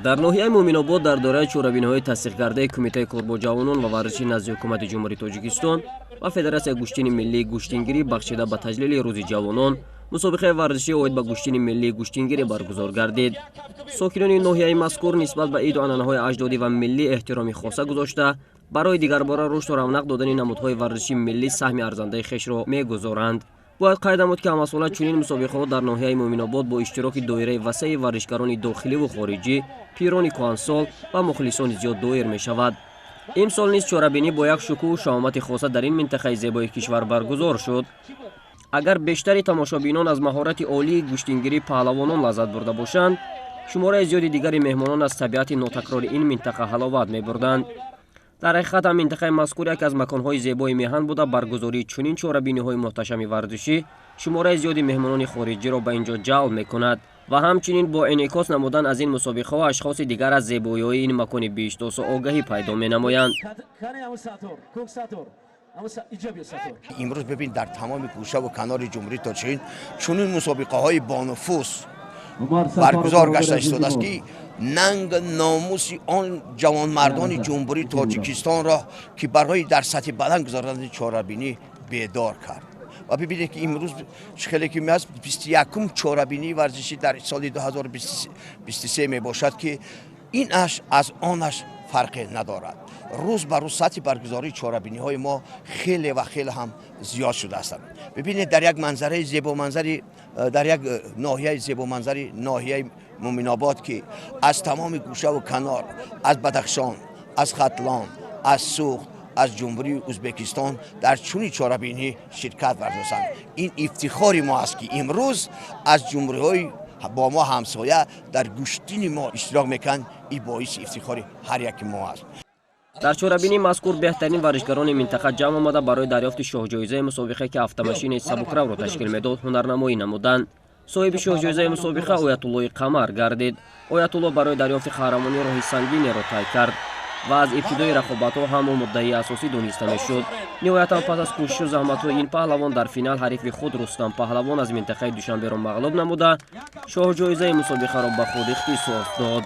дар ноҳияи Муъминобод дар доираи чорабиниҳои тасдиқкардаи Кумитаи кор бо ҷавонон ва варзиши назди ҳукумати ҷумҳурии Тоҷикистон ва Федератсияи гӯштини миллии гӯштингирӣ бахшида ба таҷлили рӯзи ҷавонон мусобиқаи варзишӣ оид ба гӯштини миллии гӯштингирӣ баргузор гардид. Сокинони ноҳияи мазкур нисбат ба иду анъанаҳои аҷдодӣ ва миллӣ эҳтироми хоса гузошта, барои дигарбора рушду равнақ додани намудҳои варзиши миллӣ саҳми арзандаи хешро мегузоранд. Бояд қайд намуд ки ҳамасола чунин мусобиқаҳо дар ноҳияи Муъминобод бо иштироки доираи васеъи варзишгарони дохиливу хориҷӣ, пирони куҳансол ва мухлисони зиёд доир мешавад. Имсол низ чорабинӣ бо як шукӯҳу шаомати хоса дар ин минтақаи зебои кишвар баргузор шуд. Агар бештари тамошобинон аз маҳорати олии гӯштингирии паҳлавонон лаззат бурда бошанд, шумораи зиёди дигари меҳмонон аз табиати нотакрори ин минтақа ҳаловат мебурданд. дар ҳақиқат ҳам минтақаи мазкур як аз маконҳои зебои меҳан буда баргузории чунин чорабиниҳои муҳташами варзишӣ шумораи зиёди меҳмонони хориҷиро ба ин ҷо ҷалб мекунад ва ҳамчунин бо инъикос намудан аз ин мусобиқаҳо ашхоси дигар аз зебоиҳои ин макони биштосу огаҳӣ пайдо менамоянд. имрӯз бибин дар тамоми гӯшаву канори ҷумҳурии Тоҷикистон чунин мусобиқаҳои бонуфус баргузор гашта истодааст ки нанг номуси он ҷавонмардони ҷумҳурии Тоҷикистонро ки барои дар сатҳи баланд гузарондани чорабинӣ бедор кард. ва бибинед ки имрӯз хеле ки меаст 21-ум чорабинии варзишӣ дар соли 2023 мебошад ки инаш аз онаш фарқе надорад. рӯз ба рӯз сатҳи баргузории чорабиниҳои мо хеле ва хеле ҳам зиёд шудааст. бибинед дар як манзараи зебоманзари дар як ноҳияи зебоманзари ноҳияи Муъминобод ки аз тамоми гӯшаву канор, аз Бадахшон, аз Хатлон, аз Суғд, аз ҷумҳурии Ӯзбекистон дар чунин чорабинӣ ширкат вардозанд. ин ифтихори мо аст ки имрӯз аз ҷумҳуриҳои бо мо ҳамсоя дар гӯштини мо иштирок мекунанд. ин боиси ифтихори ҳар яки мо аст. дар чорабинии мазкур беҳтарин варзишгарони минтақа ҷамъ омада барои дарёфти шоҳҷоизаи мусобиқае ки автомашини сабукравро ташкил медод ҳунарнамоӣ намуданд. соҳиби шоҳҷоизаи мусобиқа Оятуллои Қамар гардид. Оятулло барои дарёфти қаҳрамонӣ роҳи сангинеро тай кард ва аз ибтидои рақобатҳо ҳам ӯ муддаии асосӣ дониста мешуд. ниҳоятан пас аз кӯшишу заҳматҳои ин паҳлавон дар финал ҳарифи худ Рустам Паҳлавон аз минтақаи Душанберо мағлуб намуда, шоҳҷоизаи мусобиқаро ба худ ихтисос дод.